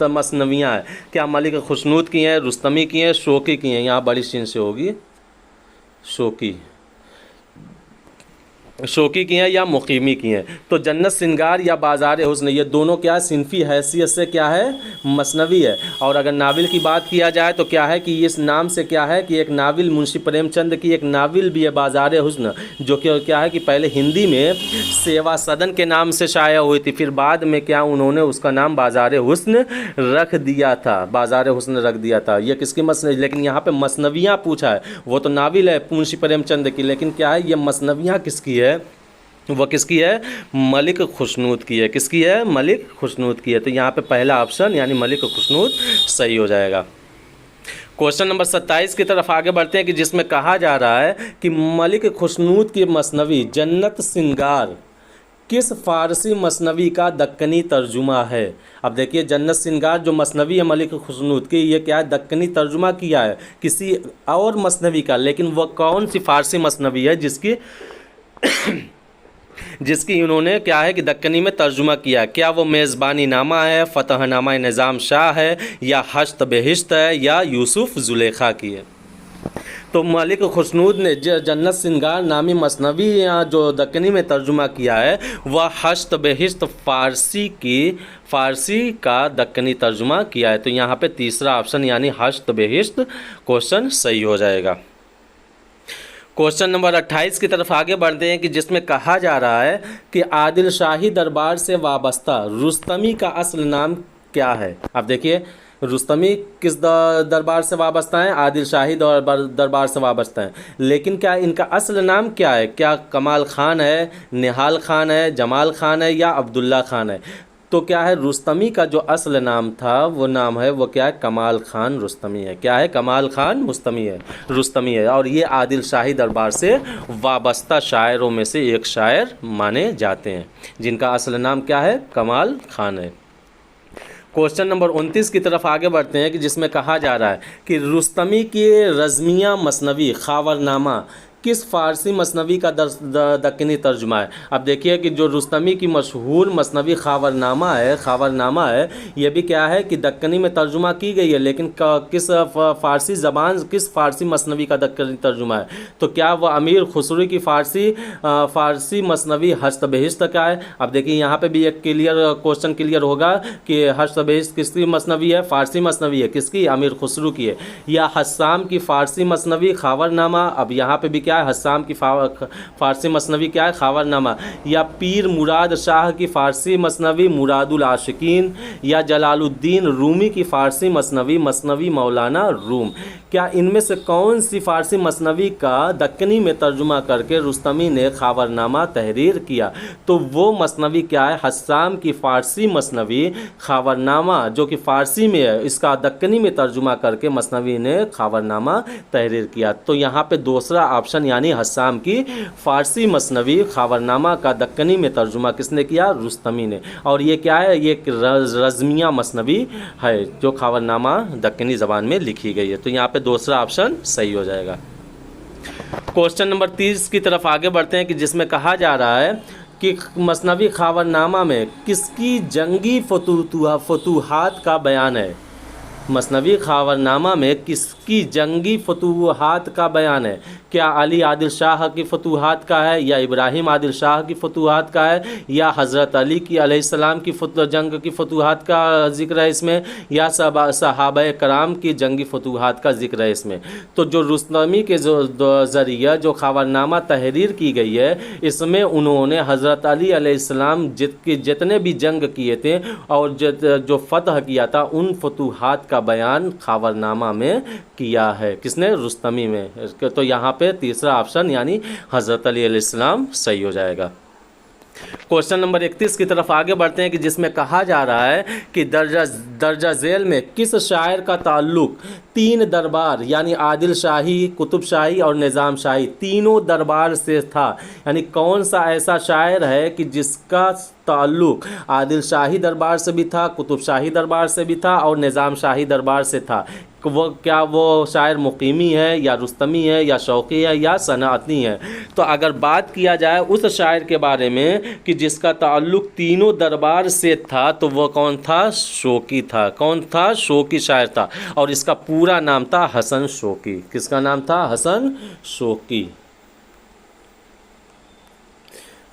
मसनवियाँ हैं। क्या मलिक खुशनूद की हैं, रुस्तमी की हैं, शौक़ी की हैं? यहाँ बड़ी शीन से होगी, शौक़ी की हैं या मुकीमी की हैं। तो जन्नत सिंगार या बाज़ार हुस्न ये दोनों क्या सिनफ़ी हैसियत से क्या है? मसनवी है। और अगर नावल की बात किया जाए तो क्या है कि इस नाम से क्या है कि एक नावल मुंशी प्रेमचंद की एक नावल भी है बाज़ार हुस्न, जो कि क्या है कि पहले हिंदी में सेवा सदन के नाम से शाया हुई थी, फिर बाद में क्या उन्होंने उसका नाम बाज़ार हुस्न रख दिया था, बाज़ार हुस्न रख दिया था। ये किसकी मसनवी? लेकिन यहाँ पे मसनवियाँ पूछा है, वो तो नावल है मुंशी प्रेमचंद की, लेकिन क्या है ये मसनवियाँ किसकी है? वह किसकी है? मलिक खुशनूद की है। किसकी है? मलिक खुशनूद की है। तो यहाँ पे पहला ऑप्शन यानी मलिक खुशनूद सही हो जाएगा। क्वेश्चन नंबर 27 की तरफ आगे बढ़ते हैं कि जिसमें कहा जा रहा है कि मलिक खुशनूद की मसनवी जन्नत सिंगार किस फ़ारसी मसनवी का दक्कनी तर्जुमा है। अब देखिए जन्नत सिंगार जो मसनवी है मलिक खुशनूद की, ये क्या है? दक्कनी तर्जुमा किया है किसी और मसनवी का, लेकिन वह कौन सी फ़ारसी मसनवी है जिसकी उन्होंने क्या है कि दक्कनी में तर्जुमा किया। क्या वो मेज़बानी नामा है, फ़तहनामा निज़ाम शाह है, या हश्त बेहिश्त है, या यूसुफ़ ज़ुलेखा की है? तो मलिक खुशनूद ने जन्नत सिंगार नामी मसनवी जो दक्कनी में तर्जुमा किया है वह हश्त बेहिश्त फ़ारसी का दक्कनी तर्जुमा किया है। तो यहाँ पे तीसरा ऑप्शन यानी हश्त बेहिश्त क्वेश्चन सही हो जाएगा। क्वेश्चन नंबर 28 की तरफ आगे बढ़ते हैं कि जिसमें कहा जा रहा है कि आदिल शाही दरबार से वाबस्ता रुस्तमी का असल नाम क्या है। अब देखिए रुस्तमी किस दरबार से वाबस्ता हैं? आदिल शाही दरबार से वाबस्ता हैं। लेकिन क्या इनका असल नाम क्या है? क्या कमाल ख़ान है, निहाल ख़ान है, जमाल ख़ान है, या अब्दुल्ला ख़ान है? तो क्या है रुस्तमी का जो असल नाम था वो नाम है वो क्या है? कमाल ख़ान रुस्तमी है। क्या है? कमाल ख़ान रुस्तमी है। और ये आदिल शाही दरबार से वाबस्ता शायरों में से एक शायर माने जाते हैं जिनका असल नाम क्या है? कमाल ख़ान है। क्वेश्चन नंबर 29 की तरफ आगे बढ़ते हैं कि जिसमें कहा जा रहा है कि रुस्तमी की रज़मिया मसनवी खावरनामा किस फ़ारसी मसनवी का दक्कनी तर्जुमा है। अब देखिए कि जो रुस्तमी की मशहूर मसनवी खावरनामा है ये भी क्या है कि दक्कनी में तर्जुमा की गई है, लेकिन किस फ़ारसी ज़बान किस फ़ारसी मसनवी का दक्कनी तर्जुमा है। तो क्या वह अमीर खुसरो की फ़ारसी मसनवी हश्त बेहिश्त का है। अब देखिए यहाँ पे भी एक क्वेश्चन क्लियर होगा कि हश्त बेहिश्त किसकी मसनवी है? फ़ारसी मसनवी है। किसकी? अमीर खुसरो की है। या हस्साम की फ़ारसी मसनवी खावरनामा। अब यहाँ पे भी क्या क्या है, हस्साम की फ़ारसी मसनवी क्या है, खावरनामा, या पीर मुराद शाह की फ़ारसी मसनवी मुरादुल आशिकीन, या जलालुद्दीन रूमी की फ़ारसी मसनवी मसनवी मौलाना रूम। क्या इनमें से कौन सी फ़ारसी मसनवी का दक्कनी में तर्जुमा करके रुस्तमी ने खावरनामा तहरीर किया? तो वो मसनवी क्या है, हस्साम की फ़ारसी मसनवी खावरनामा, जो कि फ़ारसी में है, इसका दक्कनी में तर्जुमा करके मसनवी ने खावरनामा तहरीर किया। तो यहाँ पे दूसरा ऑप्शन यानी हस्साम की फ़ारसी मसनवी खावरनामा का दक्कनी में तर्जुमा किसने किया, रुस्तमी ने। और ये क्या है, ये एक रज़मिया मसनवी है जो खावरनामा दक्कनी ज़बान में लिखी गई है। तो यहाँ पे दूसरा ऑप्शन सही हो जाएगा। क्वेश्चन नंबर 30 की तरफ आगे बढ़ते हैं कि जिसमें कहा जा रहा है कि मसनवी खावरनामा में किसकी जंगी फतूहात का बयान है। मसनवी खावरनामा में किसकी जंगी फतूहात का बयान है? क्या अली आदिल शाह की फतूहात का है, या इब्राहिम आदिल शाह की फतूहात का है, या हज़रत अली की अलैहिस्सलाम की जंग की फतूहात का जिक्र है इसमें, या सहाबाए कराम की जंगी फतूहात का जिक्र है इसमें? तो जो रुस्तमी के ज़रिए जो खावरनामा तहरीर की गई है, इसमें उन्होंने हज़रत अली अलैहिस्सलाम जितने भी जंग किए थे और जो फ़तह किया था उन फतूहात का बयान खावरनामा में किया है। किसने? रुस्तमी में। तो यहाँ पे तीसरा ऑप्शन यानी हज़रत अली अलैहिस्सलाम सही हो जाएगा। क्वेश्चन नंबर 31 की तरफ आगे बढ़ते हैं कि जिसमें कहा जा रहा है कि दर्जा झेल में किस शायर का ताल्लुक तीन दरबार यानी आदिल शाही, कुतुब शाही और निज़ाम शाही तीनों दरबार से था? यानी कौन सा ऐसा शायर है कि जिसका ताल्लुक आदिल शाही दरबार से भी था, कुतुब शाही दरबार से भी था और निज़ाम शाही दरबार से था? क्या वो शायर मुकीमी है, या रुस्तमी है, या शौक़ी है, या सनाअती है? तो अगर बात किया जाए उस शायर के बारे में कि जिसका ताल्लुक तीनों दरबार से था, तो वो कौन था? शौक़ी था। कौन था? शौक़ी शायर था। और इसका पूरा नाम था हसन शौक़ी। किसका नाम था? हसन शौक़ी।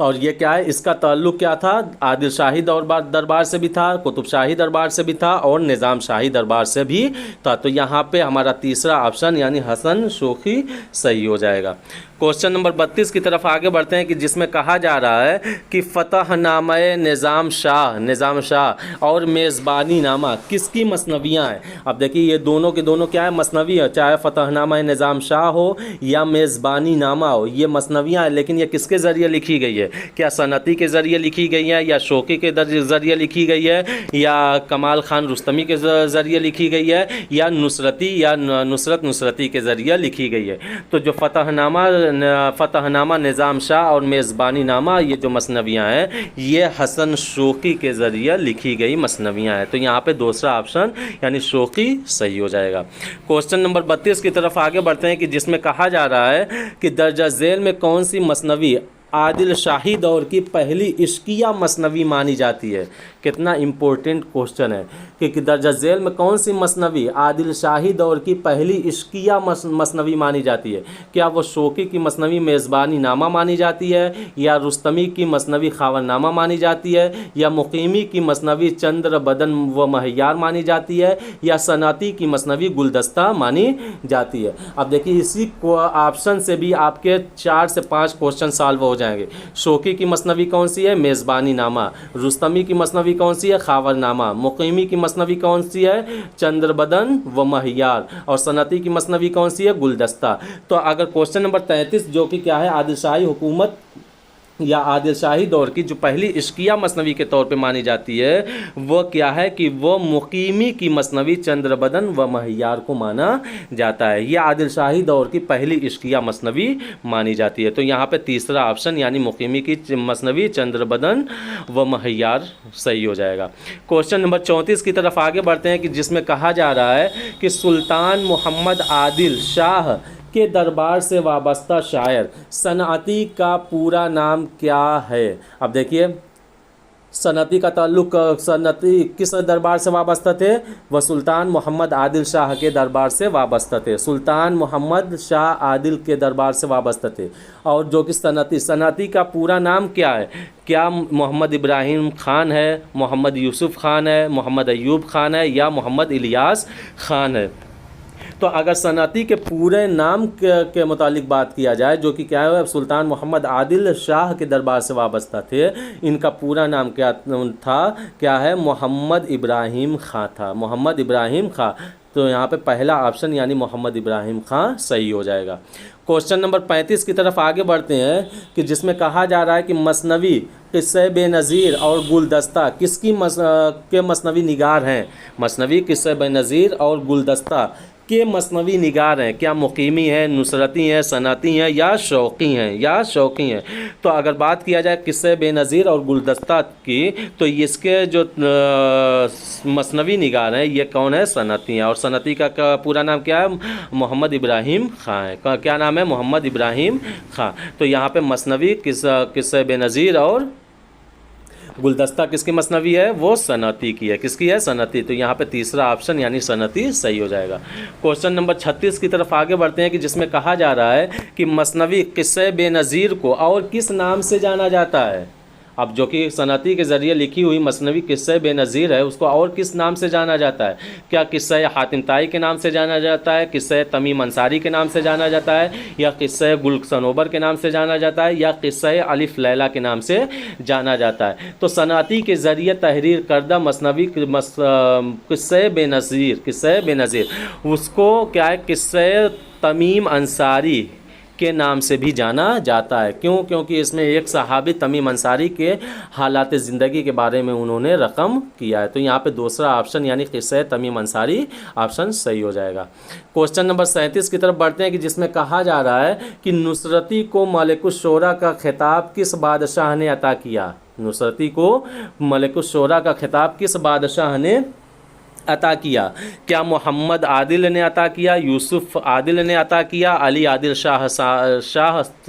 और ये क्या है, इसका ताल्लुक़ क्या था? आदिल शाही दरबार से भी था, कुतुब शाही दरबार से भी था और निज़ाम शाही दरबार से भी था। तो यहाँ पे हमारा तीसरा ऑप्शन यानी हसन शौक़ी सही हो जाएगा। क्वेश्चन नंबर 32 की तरफ आगे बढ़ते हैं कि जिसमें कहा जा रहा है कि फ़तहनामे निज़ाम शाह और मेज़बानी नामा किसकी मसनवियाँ हैं? अब देखिए ये दोनों के दोनों क्या है, मसनवी है, चाहे फ़तहनामा निज़ाम शाह हो या मेज़बानी नामा हो, ये मसनवियाँ हैं। लेकिन ये किसके ज़रिए लिखी गई है? क्या सनती के ज़रिए लिखी गई है, या शौक़ी के ज़रिए लिखी गई है, या कमाल ख़ान रुस्तमी के ज़रिए लिखी गई है, या नुसरती के ज़रिए लिखी गई है? तो जो फ़तहनामा निज़ाम शाह और मेज़बानी नामा ये जो मसनवियाँ हैं ये हसन शौक़ी के ज़रिए लिखी गई मसनवियाँ हैं। तो यहाँ पे दूसरा ऑप्शन यानी शौक़ी सही हो जाएगा। क्वेश्चन नंबर 32 की तरफ आगे बढ़ते हैं कि जिसमें कहा जा रहा है कि दर्जा झेल में कौन सी मसनवी आदिल शाही दौर की पहली इश्किया मसनवी मानी जाती है? कितना इम्पोर्टेंट क्वेश्चन है कि दर्जा झेल में कौन सी मसनवी आदिल शाही दौर की पहली इश्किया मसनवी मानी जाती है? क्या वो शौक़ी की मसनवी मेज़बानी नामा मानी जाती है, या रुस्तमी की मसनवी खावरनामा मानी जाती है, या मुकीमी की मसनवी चंद्र बदन व महियार मानी जाती है, या सनाती की मसनवी गुलदस्ता मानी जाती है? अब देखिए इसी ऑप्शन से भी आपके 4 से 5 क्वेश्चन सॉल्व हो जाएंगे। शौक़ी की मसनवी कौन सी है? मेज़बानी नामा। रुस्तमी की मसनवी कौन सी है? खावरनामा। मुकीमी की मसनवी कौन सी है? चंद्रबदन व महियार। और सनती की मसनवी कौन सी है? गुलदस्ता। तो अगर क्वेश्चन नंबर 33 जो कि क्या है आदिल शाही हुकूमत या आदिल शाही दौर की जो पहली इश्किया मसनवी के तौर पे मानी जाती है वो क्या है कि वो मुकीमी की मसनवी चंद्रबदन व महियार को माना जाता है। ये आदिल शाही दौर की पहली इश्किया मसनवी मानी जाती है। तो यहाँ पे तीसरा ऑप्शन यानी मुकीमी की मसनवी चंद्रबदन व महियार सही हो जाएगा। क्वेश्चन नंबर 34 की तरफ आगे बढ़ते हैं कि जिसमें कहा जा रहा है कि सुल्तान मोहम्मद आदिल शाह के दरबार से वाबस्ता शायर सनअती का पूरा नाम क्या है? अब देखिए सनअती का ताल्लुक़ सनअती किस दरबार से वाबस्ता थे? वह सुल्तान मोहम्मद आदिल शाह के दरबार से वाबस्ता थे। सुल्तान मोहम्मद शाह आदिल के दरबार से वाबस्ता थे। और जो कि सनअती का पूरा नाम क्या है? क्या मोहम्मद इब्राहिम ख़ान है, मोहम्मद यूसुफ़ ख़ान है, मोहम्मद अयूब ख़ान है, या मोहम्मद इलियास ख़ान है? तो अगर सनअती के पूरे नाम के मुतालिक बात किया जाए, जो कि क्या है, सुल्तान मोहम्मद आदिल शाह के दरबार से वाबस्ता थे, इनका पूरा नाम क्या था, क्या है, मोहम्मद इब्राहिम खां था, मोहम्मद इब्राहिम खां। तो यहाँ पे पहला ऑप्शन यानी मोहम्मद इब्राहिम खां सही हो जाएगा। क्वेश्चन नंबर 35 की तरफ आगे बढ़ते हैं कि जिसमें कहा जा रहा है कि मसनवी, किस्से बेनज़ीर और गुलदस्ता किसकी मसनवी निगार हैं। मसनवी, किस्से बेनज़ीर और गुलदस्ता के मसनवी निगार हैं। क्या मुकीमी हैं, नुसरती हैं, सनअती हैं या शौक़ी हैं। तो अगर बात किया जाए किस्से बेनज़ीर और गुलदस्ता की, तो इसके जो मसनवी निगार हैं ये कौन है, सनअती हैं। और सनअती का पूरा नाम क्या है, मोहम्मद इब्राहिम खां है। क्या नाम है, मोहम्मद इब्राहिम खां। तो यहाँ पे मसनवी, किस्से बेनज़ीर और गुलदस्ता किसकी मसनवी है, वो सनअती की है। किसकी है, सनअती। तो यहाँ पे तीसरा ऑप्शन यानी सनअती सही हो जाएगा। क्वेश्चन नंबर 36 की तरफ आगे बढ़ते हैं कि जिसमें कहा जा रहा है कि मसनवी किस्से बेनज़ीर को और किस नाम से जाना जाता है। अब जो कि सनअती के ज़रिए लिखी हुई मसनवी किस्से बेनज़ीर है, उसको और किस नाम से जाना जाता है। क्या किस्से हातिम ताई के नाम से जाना जाता है, किस्से तमीम अंसारी के नाम से जाना जाता है, या किस्से गुल सनोबर के नाम से जाना जाता है, या किस्से अलिफ लैला के नाम से जाना जाता है। तो सनअती के ज़रिए तहरीर करदा मसनवी किस्से बेनज़ीर उसको क्या है, किस्से तमीम अंसारी के नाम से भी जाना जाता है। क्यों, क्योंकि इसमें एक सहाबी तमीम अंसारी के हालात ज़िंदगी के बारे में उन्होंने रकम किया है। तो यहाँ पे दूसरा ऑप्शन यानी किस्से तमीम अंसारी ऑप्शन सही हो जाएगा। क्वेश्चन नंबर 37 की तरफ बढ़ते हैं कि जिसमें कहा जा रहा है कि नुसरती को मलिकुश शोरा का खिताब किस बादशाह ने अता किया। नुसरती को मलिकुश शोरा का खिताब किस बादशाह ने अता किया। क्या मोहम्मद आदिल ने अता किया, यूसुफ आदिल ने अता किया, अली आदिल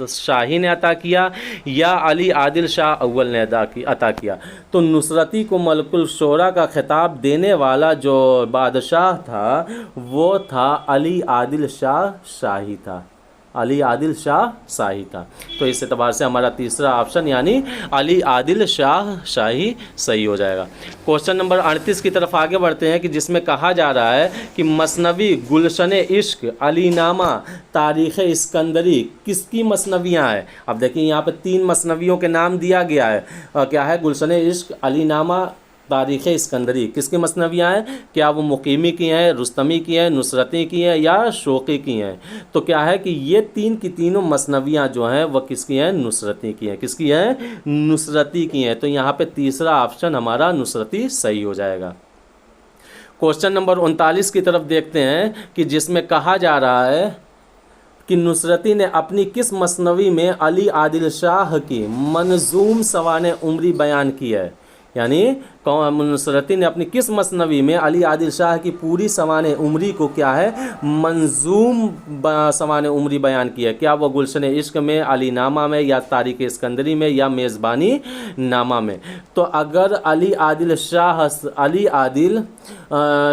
शाही ने अता किया, या अली आदिल शाह अव्वल ने अता किया। तो नुसरती को मलिकुल शोरा का खिताब देने वाला जो बादशाह था वो था अली आदिल शाह शाही था, अली आदिल शाह शाही था। तो इस एतबार से हमारा तीसरा ऑप्शन यानी अली आदिल शाह शाही सही हो जाएगा। क्वेश्चन नंबर 38 की तरफ आगे बढ़ते हैं कि जिसमें कहा जा रहा है कि मसनवी गुलशन इश्क, अलीनामा, तारीख़ इस्कंदरी किसकी मसनवियाँ हैं। अब देखिए यहाँ पे 3 मसनवियों के नाम दिया गया है। क्या है, गुलशन इश्क, अलीनामा, तारीख़ इस्कंदरी किसकी मसनवियाँ हैं। क्या वो मुकीमी की हैं, रुस्तमी की हैं, नुसरती की हैं या शौक़ी की हैं। तो क्या है कि ये तीनों मसनवियाँ जो हैं वह किसकी हैं, नुसरती की हैं। किसकी हैं, नुसरती की हैं। तो यहाँ पे तीसरा ऑप्शन हमारा नुसरती सही हो जाएगा। क्वेश्चन नंबर 39 की तरफ देखते हैं कि जिसमें कहा जा रहा है कि नुसरती ने अपनी किस मसनवी में अली आदिल शाह की मंजूम सवाने उम्री बयान की है। यानी नुसरती ने अपनी किस मसनवी में अली आदिल शाह की पूरी सवाने उम्री को क्या है, मंजूम सवाने उम्री बयान की है। क्या वो गुलशन इश्क में, अली नामा में, या तारीख़ इस्कंदरी में, या मेज़बानी नामा में। तो अगर अली आदिल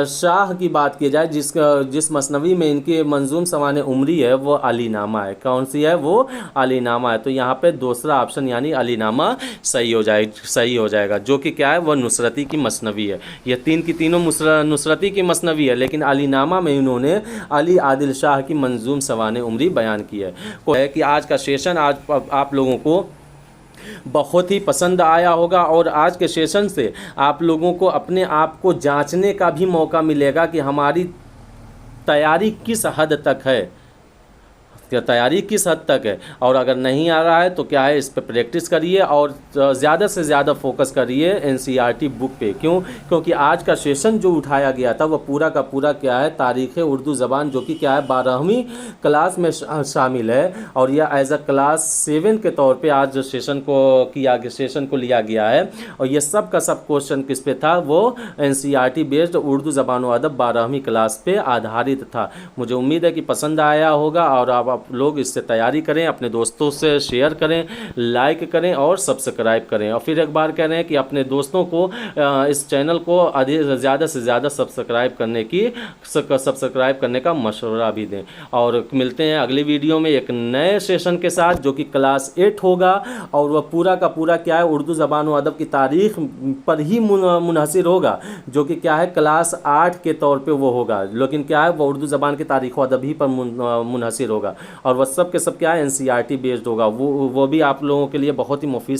शाह की बात की जाए, जिस मसनवी में इनके मंजूम सवाने उम्री है वो अली नामा है। कौन सी है, वो अली नामा है। तो यहाँ पे दूसरा ऑप्शन यानी अली नामा सही हो जाएगा, जो कि क्या है, वह नुसरती की मसनवी है। ये तीनों नुसरती की मसनवी है, लेकिन अली नामा में इन्होंने अली आदिल शाह की मंजूम सवाने उम्री बयान की है। कि आज का सेशन आज आप लोगों को बहुत ही पसंद आया होगा और आज के सेशन से आप लोगों को अपने आप को जांचने का भी मौका मिलेगा कि हमारी तैयारी किस हद तक है, तैयारी किस हद तक है। और अगर नहीं आ रहा है तो क्या है, इस पर प्रैक्टिस करिए और ज़्यादा से ज़्यादा फोकस करिए एनसीईआरटी बुक पे। क्यों, क्योंकि आज का सेशन जो उठाया गया था वह पूरा का पूरा क्या है, तारीख़ उर्दू ज़बान, जो कि क्या है 12वीं क्लास में शामिल है। और यह एज अ क्लास 7 के तौर पे आज सेशन को लिया गया है। और ये सब का सब क्वेश्चन किस पे था, वो एनसीईआरटी बेस्ड उर्दू ज़बान व अदब 12वीं क्लास पे आधारित था। मुझे उम्मीद है कि पसंद आया होगा और आप आप लोग इससे तैयारी करें, अपने दोस्तों से शेयर करें, लाइक करें और सब्सक्राइब करें। और फिर एक बार कह रहे हैं कि अपने दोस्तों को इस चैनल को अधिक ज़्यादा से ज़्यादा सब्सक्राइब करने का मशवरा भी दें। और मिलते हैं अगली वीडियो में एक नए सेशन के साथ, जो कि क्लास 8 होगा, और वह पूरा का पूरा क्या है, उर्दू ज़बान व अदब की तारीख़ पर ही मुनहसिर होगा, जो कि क्या है क्लास 8 के तौर पे वो होगा, लेकिन क्या है वो उर्दू ज़बान की तारीख़ व अदब ही पर मुनहसिर होगा। और वह सब के सब क्या है NCERT बेस्ड होगा। वो भी आप लोगों के लिए बहुत ही मुफीद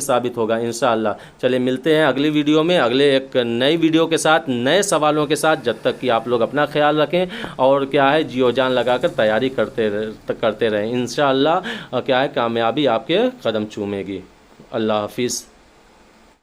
साबित होगा इंशाअल्लाह। चलिए मिलते हैं अगली वीडियो में, अगले एक नई वीडियो के साथ, नए सवालों के साथ। जब तक कि आप लोग अपना ख्याल रखें और क्या है जियो जान लगाकर तैयारी करते रहें। इंशाअल्लाह क्या है कामयाबी आपके कदम चूमेगी। अल्लाह हाफिज़।